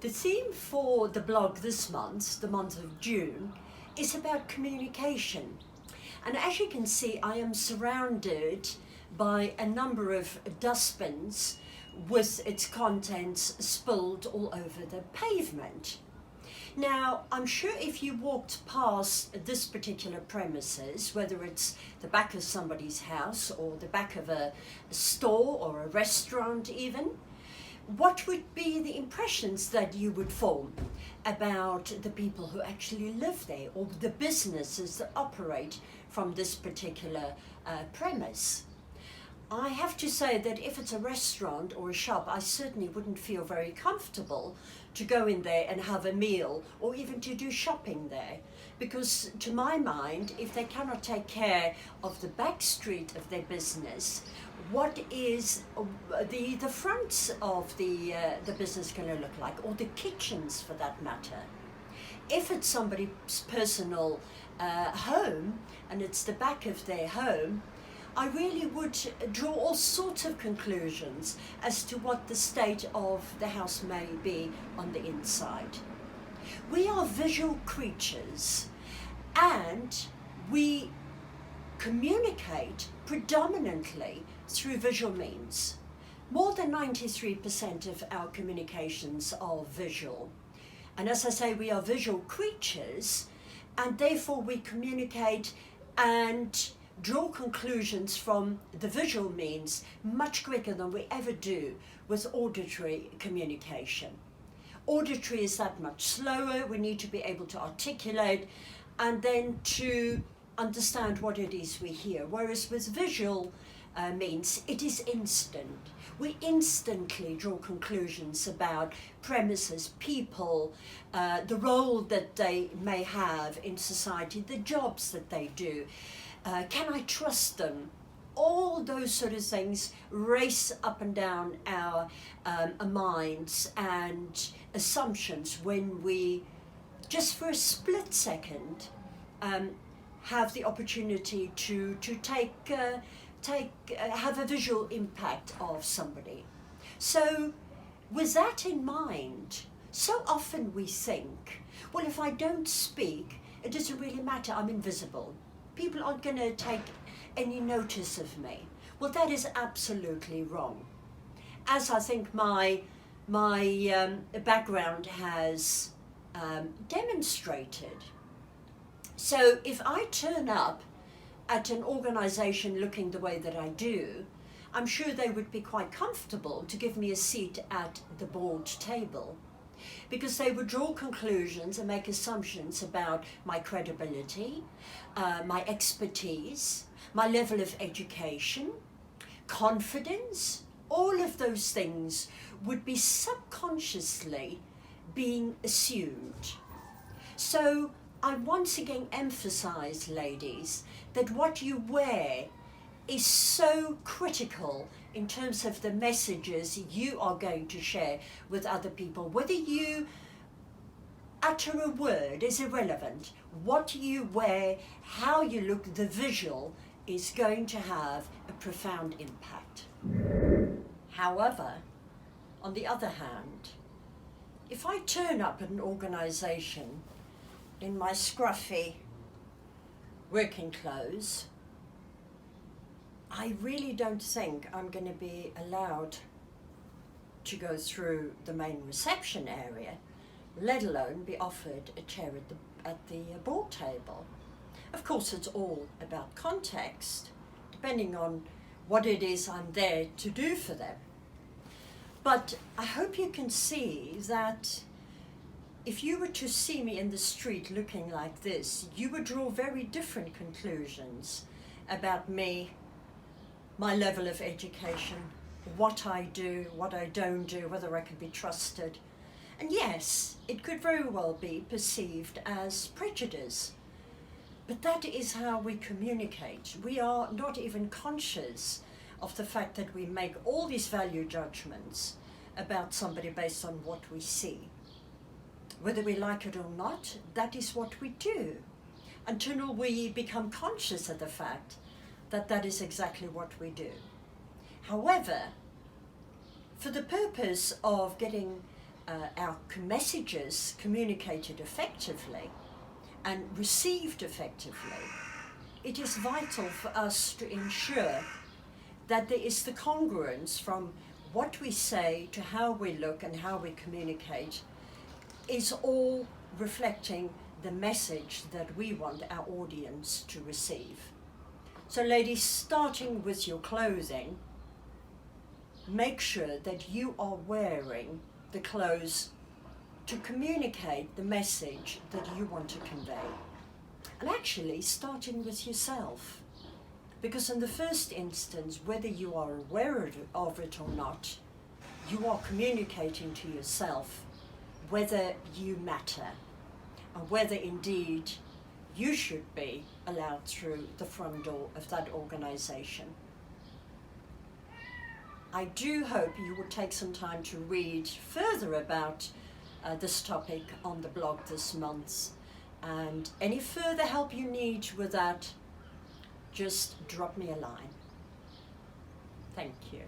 The theme for the blog this month, the month of June, is about communication. And as you can see, I am surrounded by a number of dustbins with its contents spilled all over the pavement. Now, I'm sure if you walked past this particular premises, whether it's the back of somebody's house or the back of a store or a restaurant even, what would be the impressions that you would form about the people who actually live there or the businesses that operate from this particular premise? I have to say that if it's a restaurant or a shop, I certainly wouldn't feel very comfortable to go in there and have a meal or even to do shopping there. Because to my mind, if they cannot take care of the back street of their business, what is the fronts of the business going to look like, or the kitchens for that matter? If it's somebody's personal home and it's the back of their home, I really would draw all sorts of conclusions as to what the state of the house may be on the inside. We are visual creatures and we communicate predominantly through visual means. More than 93% of our communications are visual. And as I say, we are visual creatures, and therefore we communicate and draw conclusions from the visual means much quicker than we ever do with auditory communication. Auditory is that much slower. We need to be able to articulate and then to understand what it is we hear. Whereas with visual means, it is instant. We instantly draw conclusions about premises, people, the role that they may have in society, the jobs that they do. Can I trust them? All those sort of things race up and down our minds and assumptions when we, just for a split second, have the opportunity to have a visual impact of somebody. So with that in mind, so often we think, well, if I don't speak, it doesn't really matter, I'm invisible. People aren't going to take any notice of me. Well, that is absolutely wrong. As I think my background has demonstrated. So if I turn up at an organization looking the way that I do, I'm sure they would be quite comfortable to give me a seat at the board table, because they would draw conclusions and make assumptions about my credibility, my expertise, my level of education, confidence. All of those things would be subconsciously being assumed. So I once again emphasize, ladies, that what you wear is so critical in terms of the messages you are going to share with other people. Whether you utter a word is irrelevant. What you wear, how you look, the visual is going to have a profound impact. However, on the other hand, if I turn up at an organization in my scruffy working clothes, I really don't think I'm going to be allowed to go through the main reception area, let alone be offered a chair at the board table. Of course, it's all about context, depending on what it is I'm there to do for them. But I hope you can see that if you were to see me in the street looking like this, you would draw very different conclusions about me, my level of education, what I do, what I don't do, whether I can be trusted. And yes, it could very well be perceived as prejudice. But that is how we communicate. We are not even conscious of the fact that we make all these value judgments about somebody based on what we see. Whether we like it or not, that is what we do, until we become conscious of the fact that that is exactly what we do. However, for the purpose of getting our messages communicated effectively and received effectively, it is vital for us to ensure that there is the congruence from what we say to how we look and how we communicate is all reflecting the message that we want our audience to receive. So ladies, starting with your clothing, make sure that you are wearing the clothes to communicate the message that you want to convey. And actually starting with yourself. Because in the first instance, whether you are aware of it or not, you are communicating to yourself whether you matter and whether indeed you should be allowed through the front door of that organization. I do hope you will take some time to read further about this topic on the blog this month, and any further help you need with that, just drop me a line. Thank you.